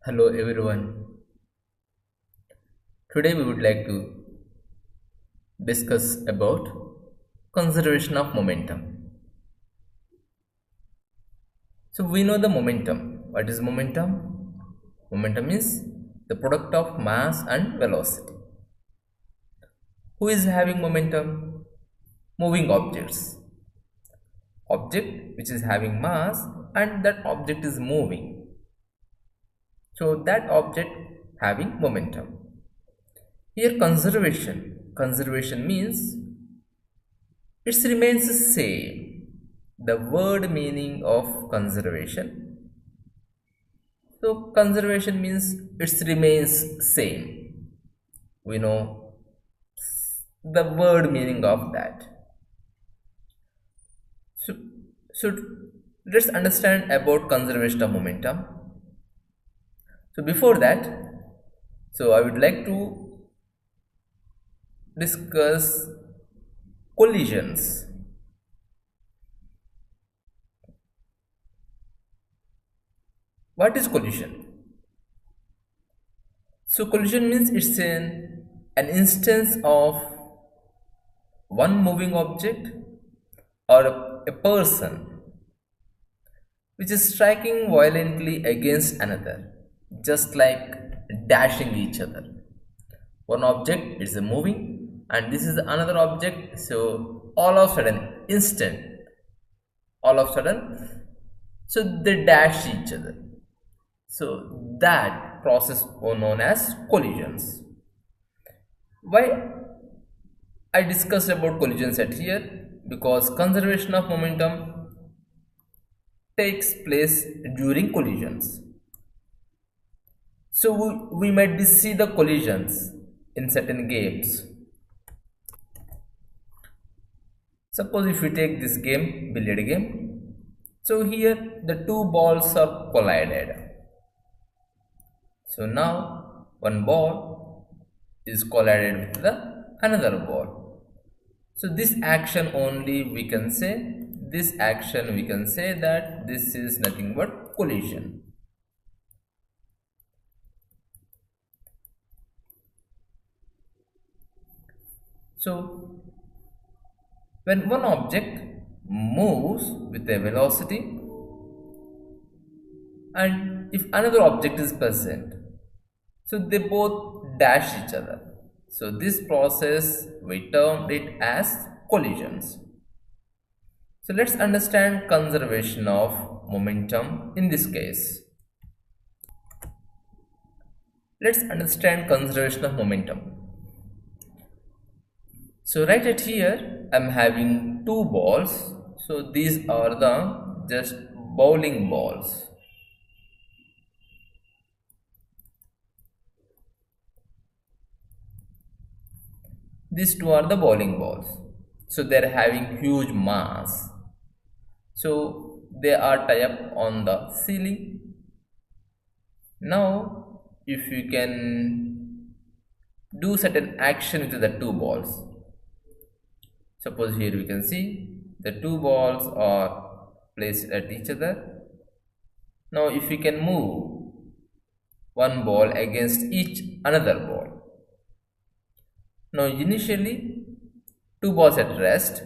Hello everyone. Today we would like to discuss about conservation of momentum. So we know the momentum. What is momentum? Momentum is the product of mass and velocity. Who is having momentum? Moving objects. Object which is having mass and that object is moving. So that object having momentum. Here conservation means it remains the same. The word meaning of conservation. So conservation means it remains same. We know the word meaning of that. So, so let's understand about conservation of momentum. So before that, I would like to discuss collisions. What is collision? So collision means it's an instance of one moving object or a person which is striking violently against another, just like dashing each other. One object is moving and this is another object, so all of a sudden, all of a sudden, so they dash each other. So that process was known as collisions. Why I discussed about collisions at here? Because conservation of momentum takes place during collisions. So we might be see the collisions in certain games. Suppose if you take this game, billiard game. So here the two balls are collided. So now one ball is collided with the another ball. So this action only we can say that this is nothing but collision. So when one object moves with a velocity and if another object is present, so they both dash each other. So this process we termed it as collisions. So let's understand conservation of momentum in this case. Let's understand conservation of momentum. So right at here I'm having two balls. So these are the just bowling balls. These two are the bowling balls. So they are having huge mass. So they are tied up on the ceiling. Now if you can do certain action with the two balls. Suppose here we can see the two balls are placed at each other. Now if we can move one ball against each another ball. Now initially two balls at rest.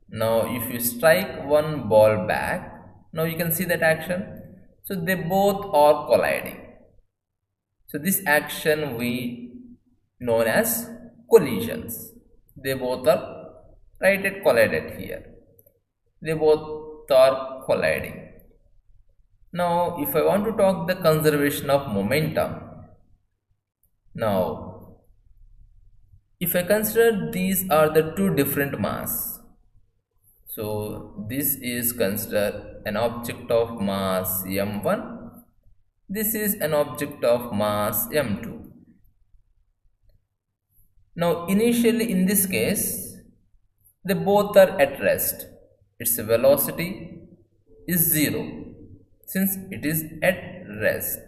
Now if you strike one ball back, now you can see that action. So they both are colliding. So this action we known as collisions. They both are right at collided here. They both are colliding. Now if I want to talk the conservation of momentum, now if I consider these are the two different mass, so this is considered an object of mass m1, this is an object of mass m2. Now initially in this case they both are at rest, its velocity is 0 since it is at rest.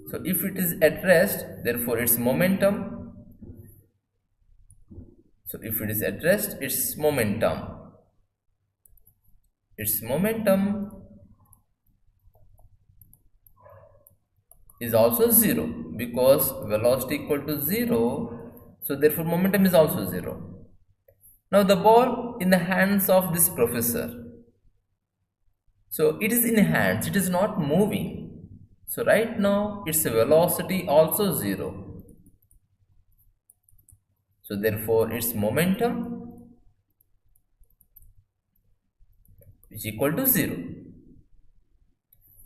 So if it is at rest, therefore its momentum, so if it is at rest, its momentum is also 0 because velocity equal to 0, so therefore momentum is also 0. Now the ball in the hands of this professor, so it is in hands, it is not moving, so right now its velocity also 0, so therefore its momentum is equal to 0.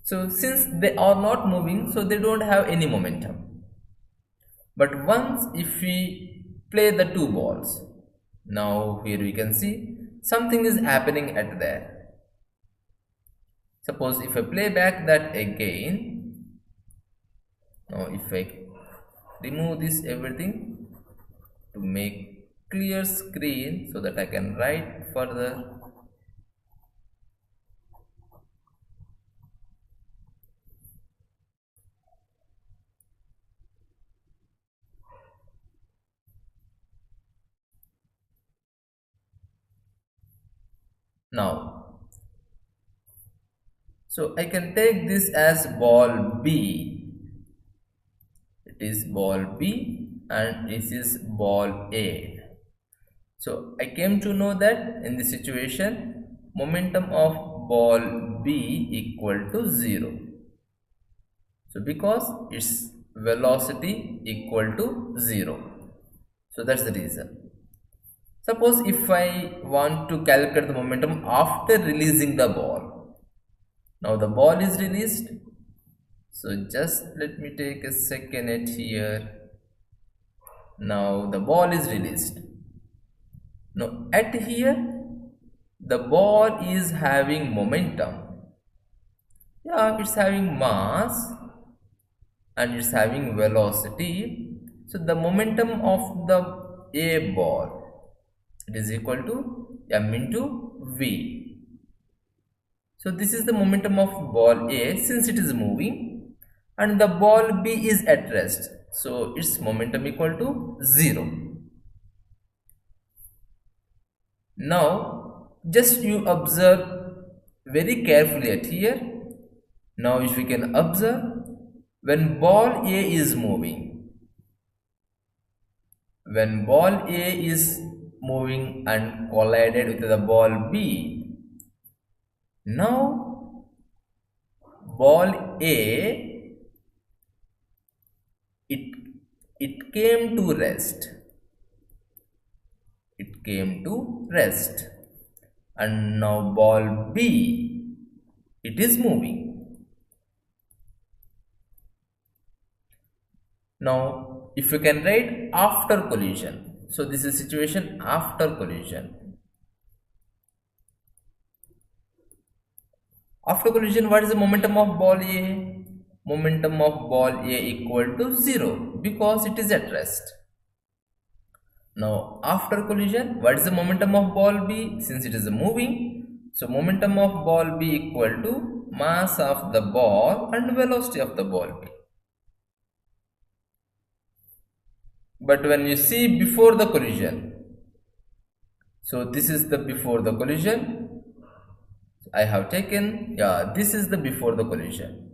So since they are not moving, so they don't have any momentum. But once if we play the two balls, now here we can see something is happening at there. Suppose if I play back that again, now if I remove this everything to make clear screen so that I can write further. Now, so I can take this as ball B. It is ball B and this is ball A. So I came to know that in this situation, momentum of ball B equal to 0. So because its velocity equal to 0. So that's the reason. Suppose if I want to calculate the momentum after releasing the ball. Now the ball is released. So just let me take a second at here. Now the ball is released. Now at here the ball is having momentum. Yeah, it's having mass and it's having velocity. So the momentum of the A ball, it is equal to m into v. So this is the momentum of ball A since it is moving, and the ball B is at rest, so its momentum equal to 0. Now just you observe very carefully at here. Now if we can observe, when ball A is moving, when ball A is moving and collided with the ball B, now ball A, it came to rest. It came to rest, and now ball B, it is moving. Now if you can write after collision, so this is situation after collision. After collision, what is the momentum of ball A? Momentum of ball A equal to 0 because it is at rest. Now after collision, what is the momentum of ball B? Since it is moving, so momentum of ball B equal to mass of the ball and velocity of the ball B. But when you see before the collision, so this is the before the collision I have taken, yeah, this is the before the collision,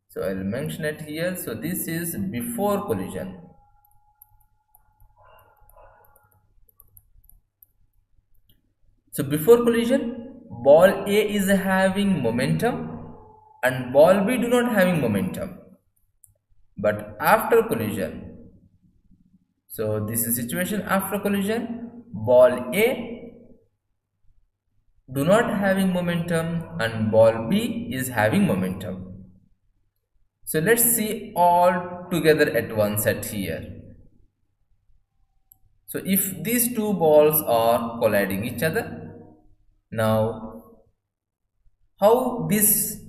so I will mention it here. So this is before collision. So before collision, ball A is having momentum and ball B do not having momentum. But after collision, so this is situation after collision, ball A do not having momentum and ball B is having momentum. So let's see all together at once at here. So if these two balls are colliding each other, now how this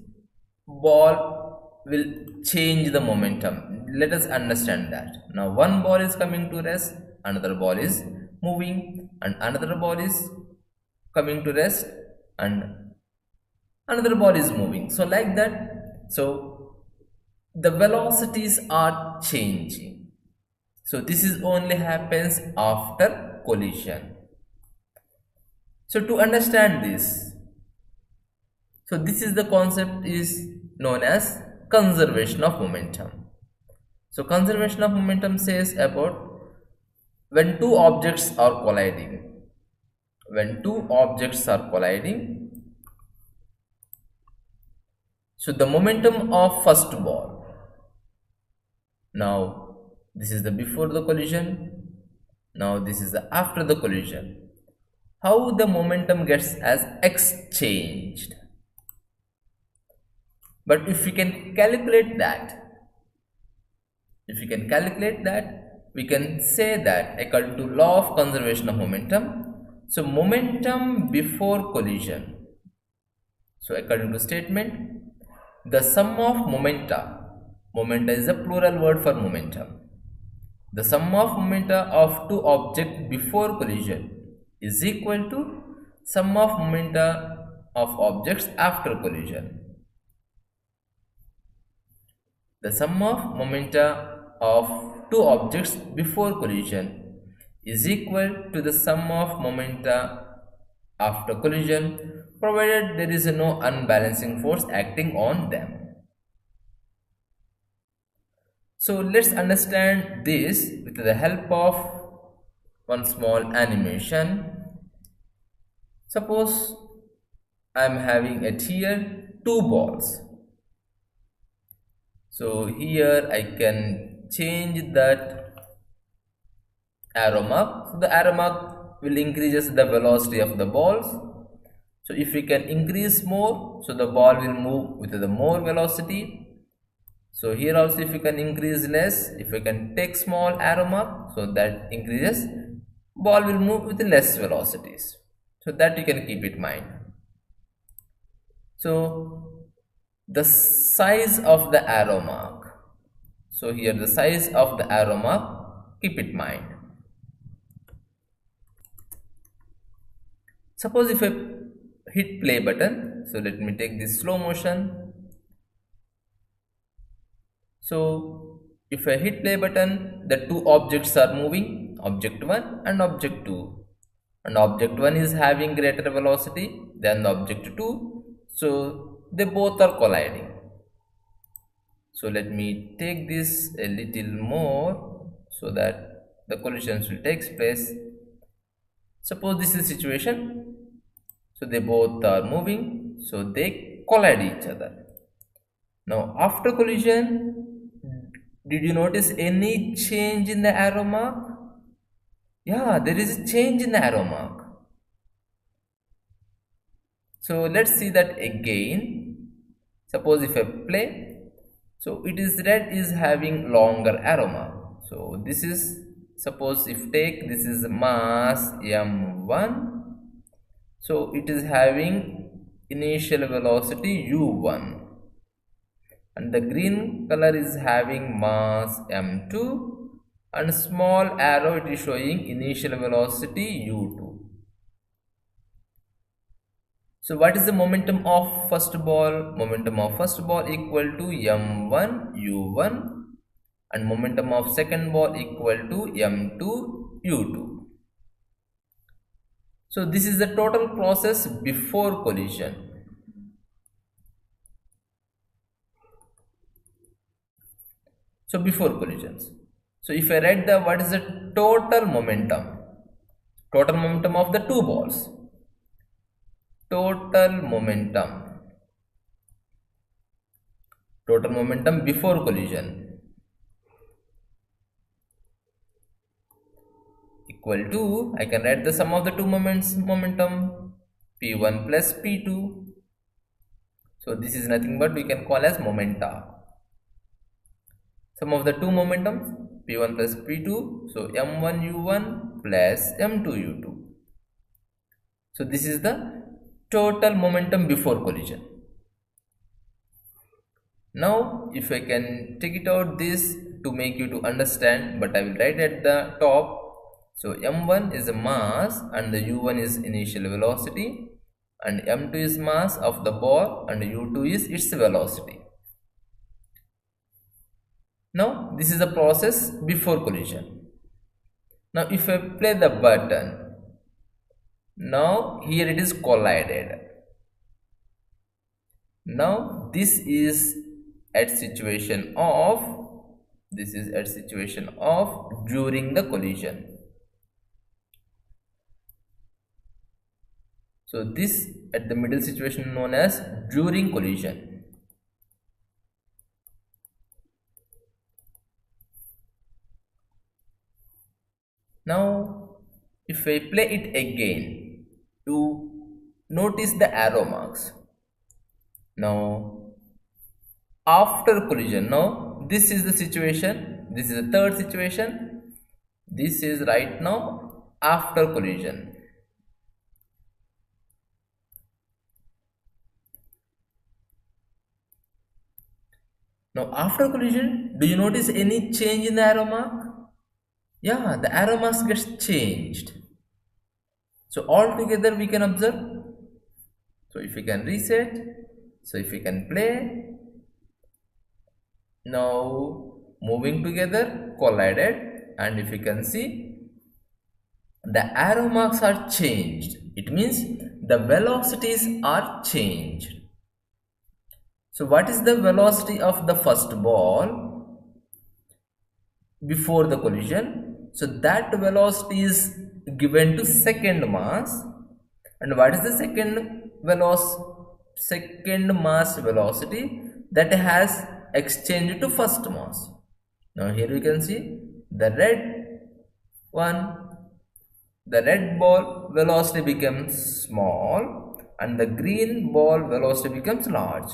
ball will change the momentum? Let us understand that. Now one ball is coming to rest, another ball is moving, and another ball is coming to rest, and another ball is moving. So like that, so the velocities are changing. So this is only happens after collision. So to understand this, so this is the concept is known as conservation of momentum. So conservation of momentum says about when two objects are colliding. When two objects are colliding, so the momentum of first ball. Now this is the before the collision. Now this is the after the collision. How the momentum gets as exchanged. But if we can calculate that, we can say that according to law of conservation of momentum, so momentum before collision. So according to statement, the sum of momenta is a plural word for momentum. The sum of momenta of two objects before collision is equal to sum of momenta of objects after collision. The sum of momenta of two objects before collision is equal to the sum of momenta after collision, provided there is no unbalancing force acting on them. So let's understand this with the help of one small animation. Suppose I am having at here two balls. So here I can change that arrow mark. So the arrow mark will increases the velocity of the balls. So if we can increase more, so the ball will move with the more velocity. So here also if we can increase less, if we can take small arrow mark, so that increases, ball will move with less velocities. So that you can keep in mind. So the size of the arrow mark. So here the size of the arrow mark, keep it in mind. Suppose if I hit play button, so let me take this slow motion. So if I hit play button, the two objects are moving, object 1 and object 2. And object 1 is having greater velocity than the object 2. So they both are colliding. So let me take this a little more so that the collisions will take place. Suppose this is the situation. So they both are moving, so they collide each other. Now after collision, did you notice any change in the arrow mark? Yeah, there is a change in the arrow mark. So let's see that again. Suppose if I play, so it is red is having longer arrow mark. So this is, suppose if take, this is mass m1. So it is having initial velocity u1. And the green color is having mass m2. And small arrow it is showing initial velocity u2. So what is the momentum of first ball? Momentum of first ball equal to m1 u1 and momentum of second ball equal to m2 u2. So this is the total process before collision. So before collisions. So if I write the what is the total momentum? Total momentum of the two balls. Total momentum before collision equal to, I can write the sum of the two momentum p1 plus p2. So this is nothing but we can call as momenta. Sum of the two momentums p1 plus p2, so m1 u1 plus m2 u2. So this is the total momentum before collision. Now if I can take it out this to make you to understand, but I will write at the top. So m1 is the mass and the u1 is initial velocity and m2 is mass of the ball and u2 is its velocity. Now this is the process before collision. Now if I play the button, now here it is collided. Now this is at situation of, this is at situation of during the collision. So this at the middle situation known as during collision. Now if I play it again, you notice the arrow marks. Now after collision, now this is the situation, this is the third situation, this is right now after collision. Now after collision, do you notice any change in the arrow mark? Yeah, the arrow marks gets changed. So all together we can observe. So if we can reset, so if we can play, now moving together, collided, and if you can see, the arrow marks are changed. It means the velocities are changed. So what is the velocity of the first ball before the collision? So that velocity is given to second mass. And what is the second mass velocity? That has exchanged to first mass. Now here we can see the red ball velocity becomes small and the green ball velocity becomes large.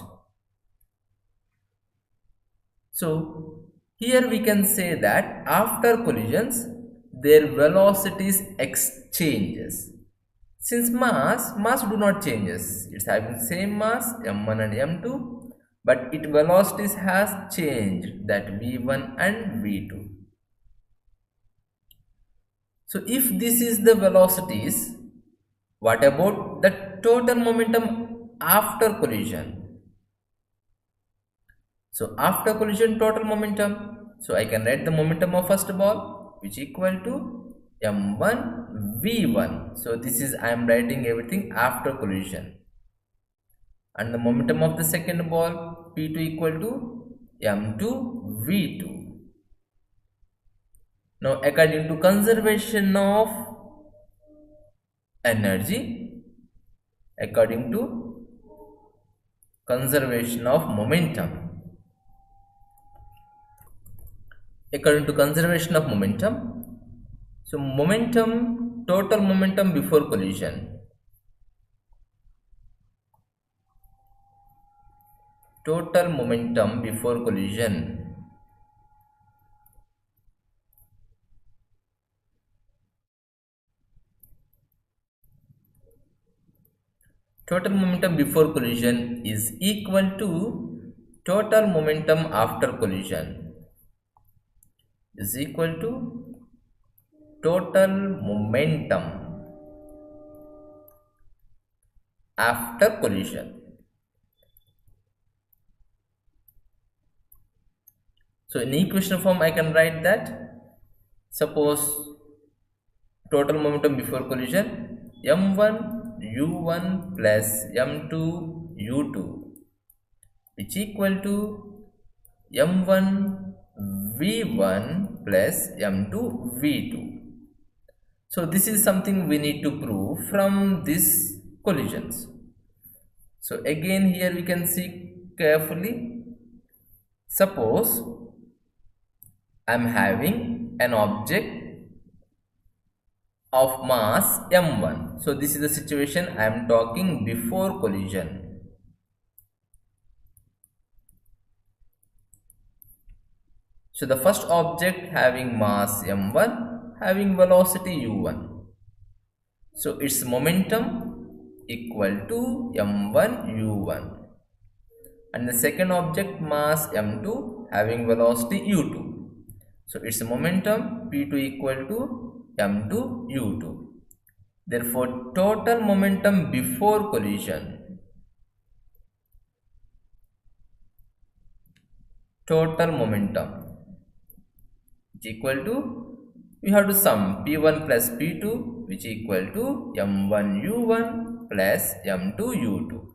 So here we can say that after collisions their velocities exchanges. Since mass do not changes, it's having same mass m1 and m2, but its velocities has changed, that v1 and v2. So if this is the velocities, what about the total momentum after collision? So after collision total momentum, so I can write the momentum of first ball which equal to m1 v1. So this is, I am writing everything after collision. And the momentum of the second ball p2 equal to m2 v2. Now according to conservation of energy, according to conservation of momentum, according to conservation of momentum, so momentum, total momentum before collision, total momentum before collision, total momentum before collision is equal to total momentum after collision, is equal to total momentum after collision. So in equation form I can write that, suppose total momentum before collision m1 u1 plus m2 u2 which equal to m1 v1 plus m2 v2. So this is something we need to prove from these collisions. So again here we can see carefully. Suppose I am having an object of mass m1. So this is the situation I am talking before collision. So the first object having mass m1, having velocity u1. So its momentum equal to m1 u1. And the second object mass m2 having velocity u2. So its momentum p2 equal to m2 u2. Therefore total momentum before collision, total momentum is equal to, we have to sum p1 plus p2 which equal to m1 u1 plus m2 u2.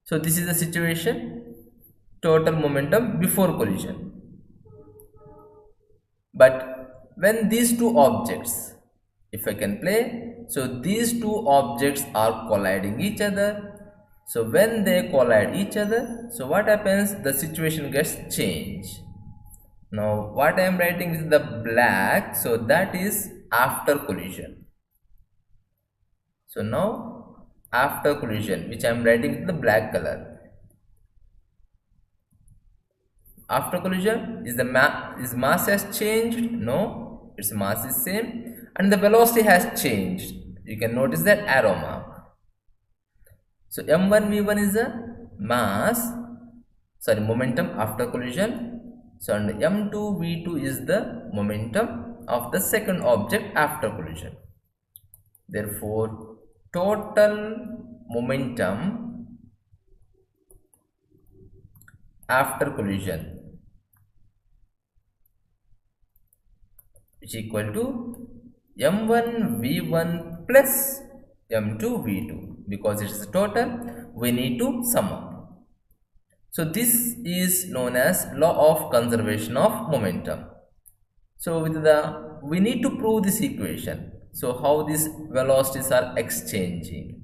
So this is the situation. total momentum before collision. But when these two objects, if I can play, so these two objects are colliding each other. So when they collide each other, so what happens? The situation gets changed. Now what I am writing is the black, so that is after collision. So now after collision, which I am writing in the black color. After collision, is mass has changed? No, its mass is same, and the velocity has changed. You can notice that arrow mark. So m1 v1 is the momentum after collision. So and m2 v2 is the momentum of the second object after collision. Therefore, total momentum after collision is equal to m1 v1 plus m2 v2. Because it is the total, we need to sum up. So this is known as law of conservation of momentum. So we need to prove this equation. So how these velocities are exchanging.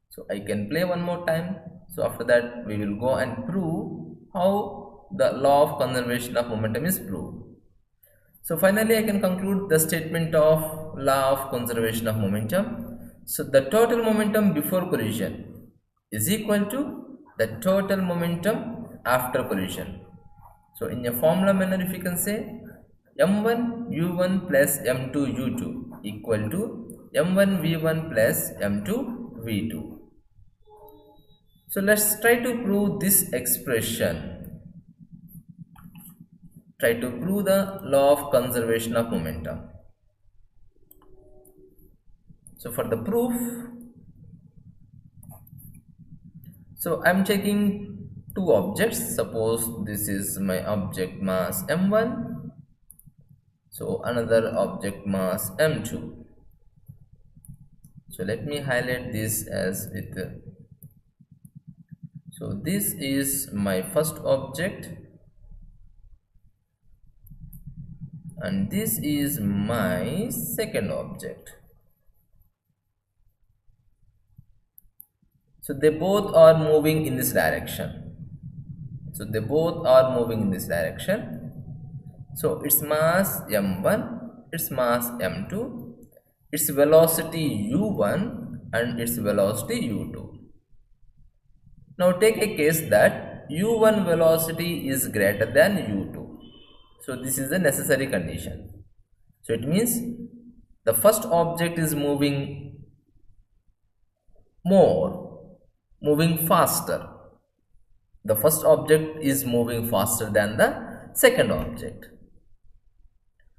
So I can play one more time. So after that we will go and prove how the law of conservation of momentum is proved. So finally I can conclude the statement of law of conservation of momentum. So the total momentum before collision is equal to the total momentum after collision. So in a formula manner, if you can say m1 u1 plus m2 u2 equal to m1 v1 plus m2 v2. So let's try to prove this expression. Try to prove the law of conservation of momentum. So for the proof, so I'm taking two objects. Suppose this is my object mass m1, so another object mass m2. So let me highlight this as with so this is my first object and this is my second object. So they both are moving in this direction. So they both are moving in this direction. So its mass m1, its mass m2, its velocity u1 and its velocity u2. Now take a case that u1 velocity is greater than u2. So this is the necessary condition. So it means the first object is moving faster. The first object is moving faster than the second object.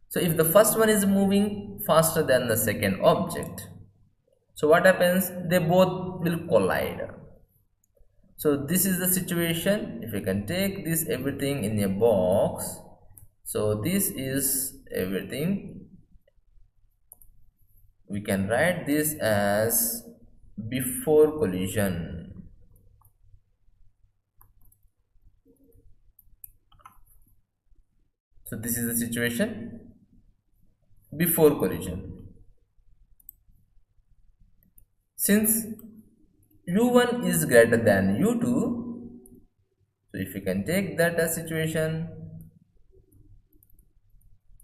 So if the first one is moving faster than the second object, so what happens? They both will collide. So this is the situation. If you can take this everything in a box, so this is everything. We can write this as before collision. So this is the situation before collision. Since u1 is greater than u2, so if you can take that as situation,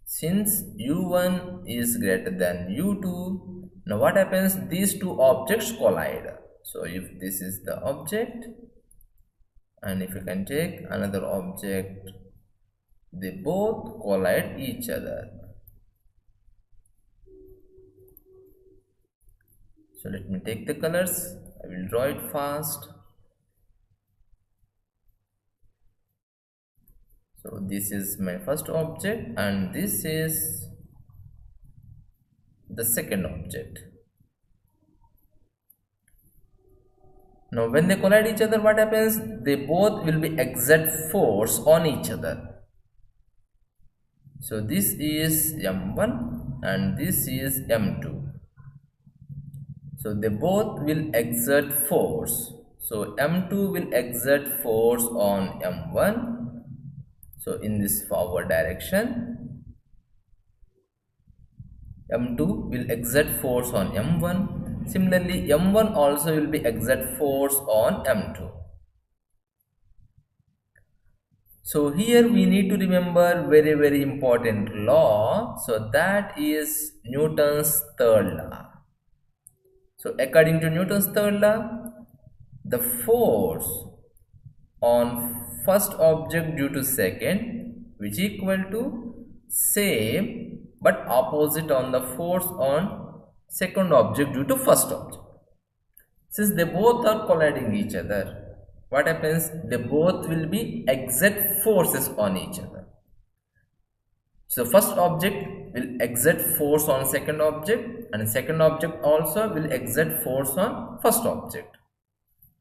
since u1 is greater than u2, now what happens? These two objects collide. So if this is the object and if you can take another object, they both collide each other. So let me take the colors. I will draw it fast. So this is my first object and this is the second object. Now when they collide each other, what happens? They both will be exert force on each other. So this is m1 and this is m2. So they both will exert force. So M2 will exert force on M1. So in this forward direction, M2 will exert force on M1. Similarly, M1 also will be exert force on M2. So here we need to remember very important law. So that is Newton's third law. So according to Newton's third law, the force on first object due to second, which equal to same but opposite on the force on second object due to first object. Since they both are colliding each other, what happens? They both will be exert forces on each other. So first object will exert force on second object, and second object also will exert force on first object.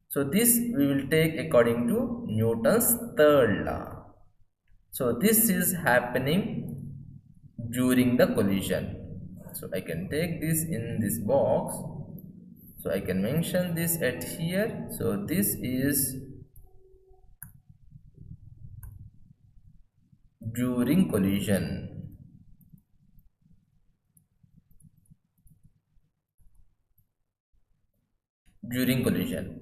So this we will take according to Newton's third law. So this is happening during the collision. So I can take this in this box. So I can mention this at here. So this is during collision. During collision.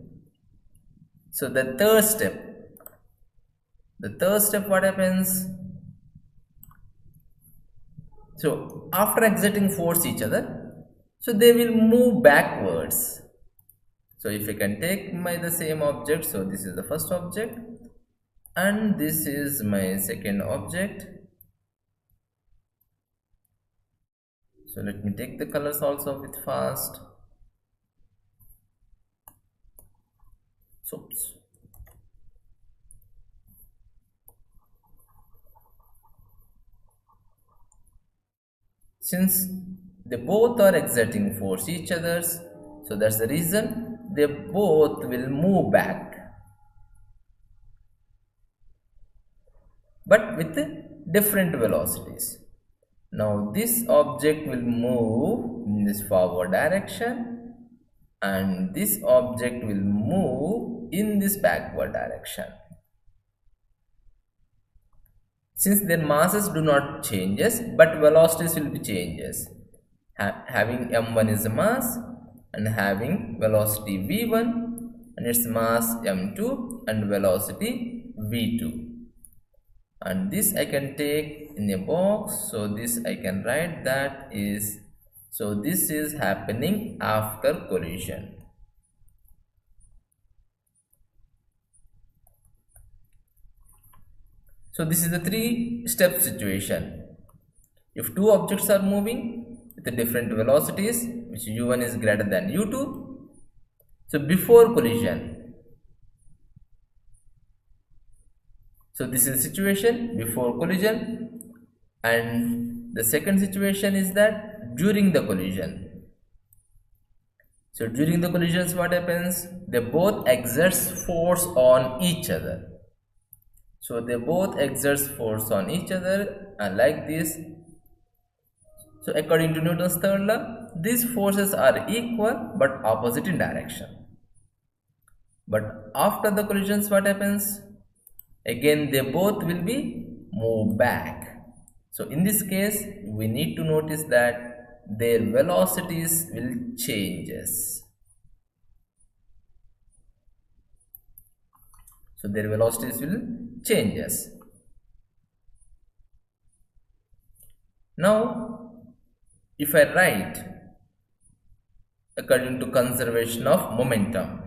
So the third step what happens? So after exerting force each other, so they will move backwards. So if I can take the same object, so this is the first object and this is my second object. So let me take the colors also with fast. So since they both are exerting force each others, so that's the reason they both will move back, but with different velocities. Now this object will move in this forward direction and this object will move in this backward direction. Since their masses do not changes, but velocities will be changes. Having m1 is a mass and having velocity v1 and its mass m2 and velocity v2. And this I can take in a box. So this I can write that is, so this is happening after collision. So this is the three-step situation. If two objects are moving with the different velocities, which u1 is greater than u2, so before collision, so this is the situation before collision, and the second situation is that during the collision. So during the collisions what happens? They both exerts force on each other. So they both exerts force on each other and like this. So according to Newton's third law, these forces are equal but opposite in direction. But after the collisions what happens? Again they both will be moved back. So in this case we need to notice that their velocities will changes. So their velocities will changes. Now if I write according to conservation of momentum,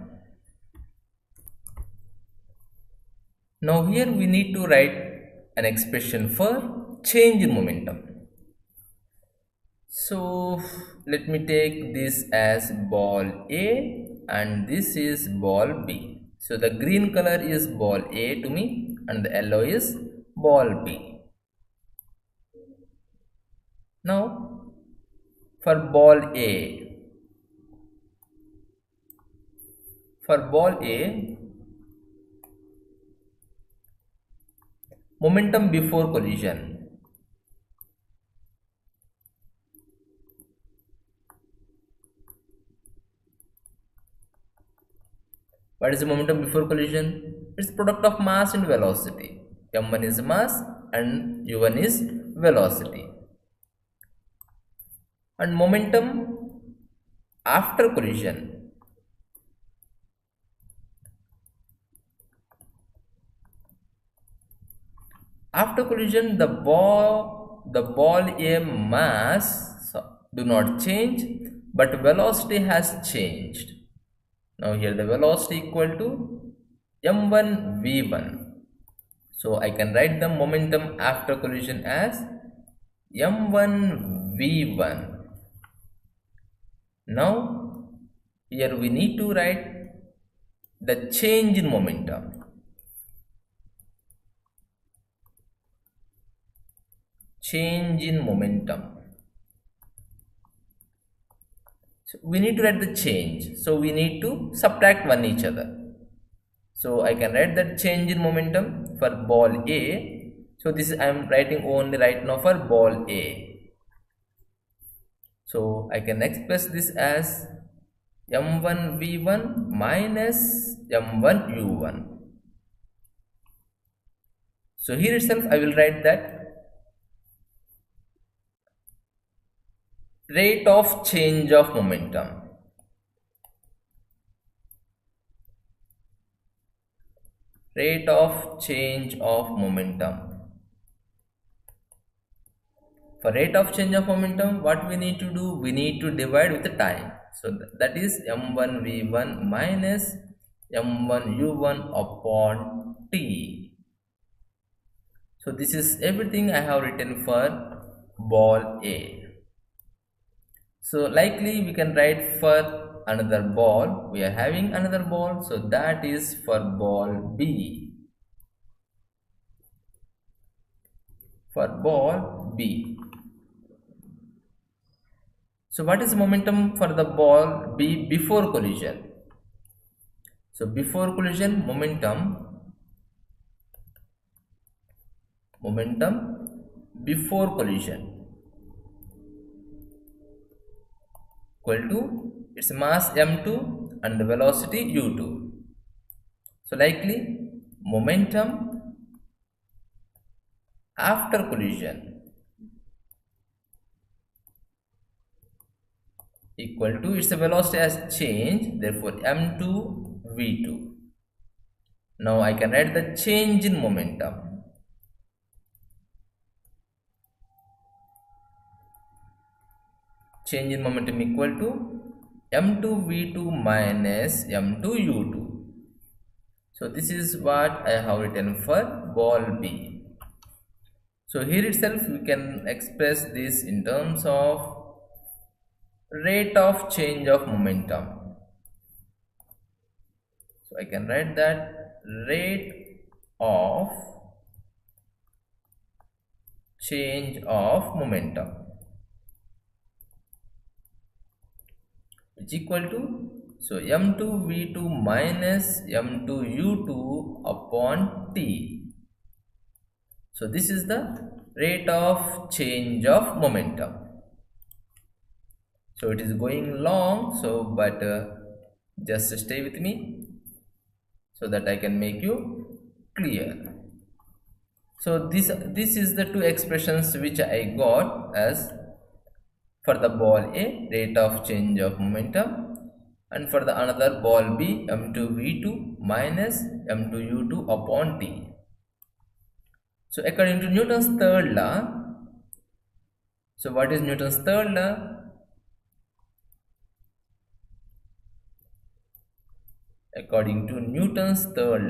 now here we need to write an expression for change in momentum. So let me take this as ball A and this is ball B. So the green color is ball A to me and the yellow is ball B. Now for ball A, momentum before collision. What is the momentum before collision? It's product of mass and velocity. m1 is mass and u1 is velocity. And momentum after collision, the ball A mass do not change, but velocity has changed. Now here the velocity equal to m1 v1. So I can write the momentum after collision as m1 v1. Now here we need to write the change in momentum. Change in momentum. So we need to write the change. So we need to subtract one each other. So I can write that change in momentum for ball A. So this I am writing only right now for ball A. So I can express this as m1 v1 minus m1 u1. So here itself I will write that rate of change of momentum. Rate of change of momentum. For rate of change of momentum, what we need to do? We need to divide with the time. So that is m1 v1 minus m1 u1 upon t. So this is everything I have written for ball A. So likely we can write for another ball. We are having another ball, so that is for ball B. For ball B. So what is the momentum for the ball B before collision? So before collision, momentum before collision equal to its mass m2 and the velocity u2. So likely momentum after collision equal to its velocity has changed, therefore m2 v2. Now I can write the change in momentum. Change in momentum equal to m2 v2 minus m2 u2. So this is what I have written for ball B. So here itself we can express this in terms of rate of change of momentum. So I can write that rate of change of momentum, which equal to, so m2 v2 minus m2 u2 upon t. So this is the rate of change of momentum. So it is going long, so but just stay with me so that I can make you clear. So this is the two expressions which I got as for the ball A, rate of change of momentum, and for the another ball B, m2 v2 minus m2 u2 upon t. So according to Newton's third law, so what is Newton's third law? According to Newton's third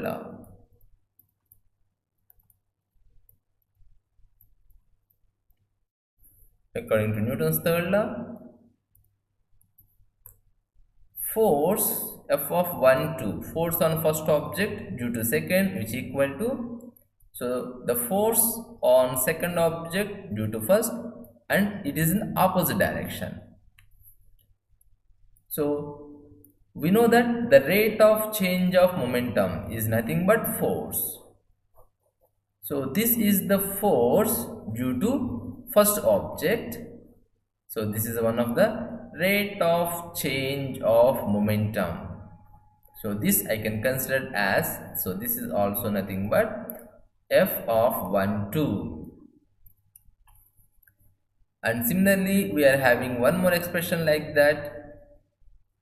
law, force F of 1, 2, force on first object due to second, which equal to, so the force on second object due to first, and it is in opposite direction. So we know that the rate of change of momentum is nothing but force. So this is the force due to first object. So this is one of the rate of change of momentum. So this I can consider as, so this is also nothing but f of 1 2. And similarly we are having one more expression like that.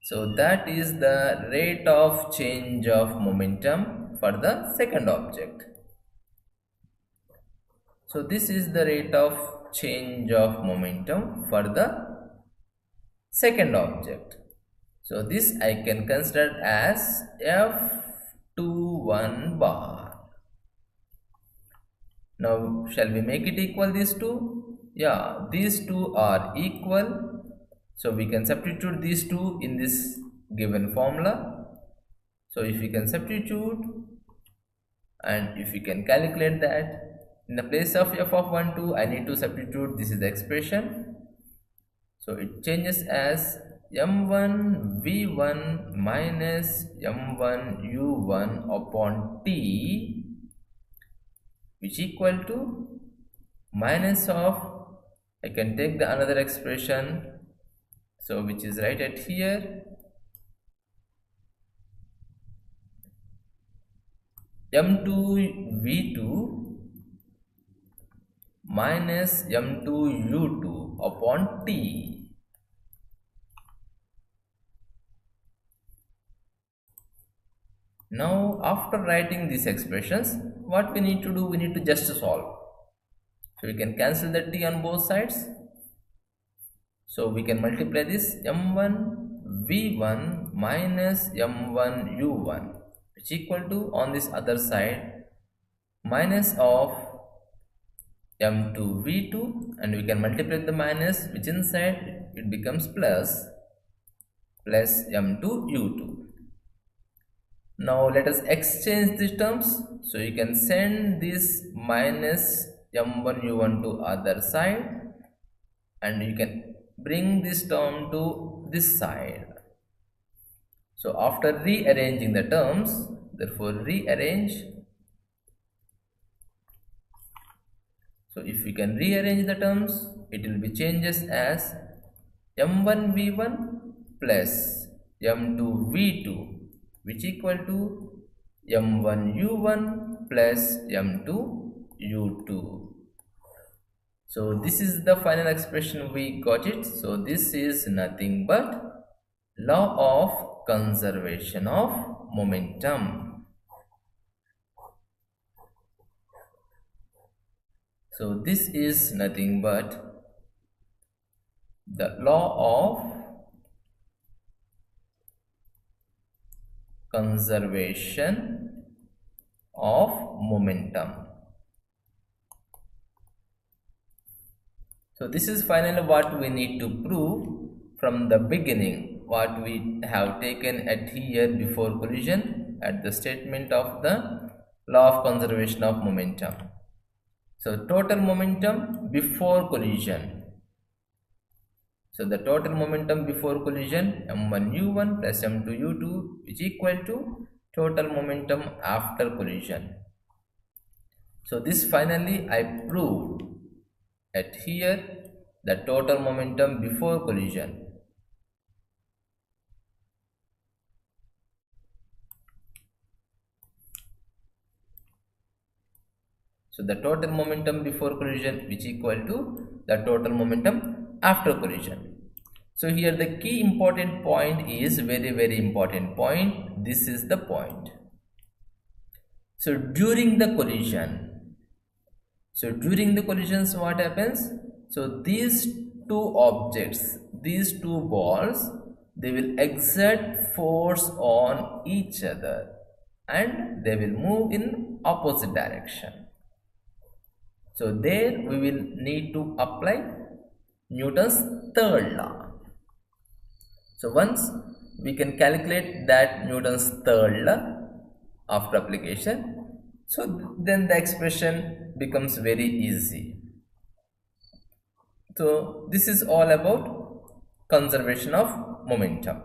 So that is the rate of change of momentum for the second object. So this is the rate of change of momentum for the second object. So this I can consider as F21 bar. Now shall we make it equal these two? Yeah, these two are equal. So we can substitute these two in this given formula. So if we can substitute and if we can calculate that, in the place of f of 1 2 I need to substitute, this is the expression. So it changes as m1 v1 minus m1 u1 upon t, which equal to minus of, I can take the another expression, so which is right at here, m2 v2 minus m2 u2 upon t. Now after writing these expressions, what we need to do, we need to just solve. So we can cancel the t on both sides. So we can multiply this m1 v1 minus m1 u1, which equal to, on this other side, minus of m2 v2, and we can multiply the minus, which inside it becomes plus m2 u2. Now let us exchange these terms. So you can send this minus m1 u1 to other side, and you can bring this term to this side. So after rearranging the terms, therefore rearrange. So if we can rearrange the terms, it will be changes as m1 v1 plus m2 v2, which equal to m1 u1 plus m2 u2. So this is the final expression, we got it. So this is nothing but law of conservation of momentum. So this is nothing but the law of conservation of momentum. So this is finally what we need to prove from the beginning, what we have taken at here before collision at the statement of the law of conservation of momentum. So total momentum before collision. So the total momentum before collision m1 u1 plus m2 u2, which equal to total momentum after collision. So this finally I proved at here, the total momentum before collision. So the total momentum before collision, which equal to the total momentum after collision. So here the key important point is very important point. This is the point. So during the collision, what happens? So these two objects, these two balls, they will exert force on each other and they will move in opposite direction. So there we will need to apply Newton's third law. So once we can calculate that Newton's third law after application, so then the expression becomes very easy. So this is all about conservation of momentum.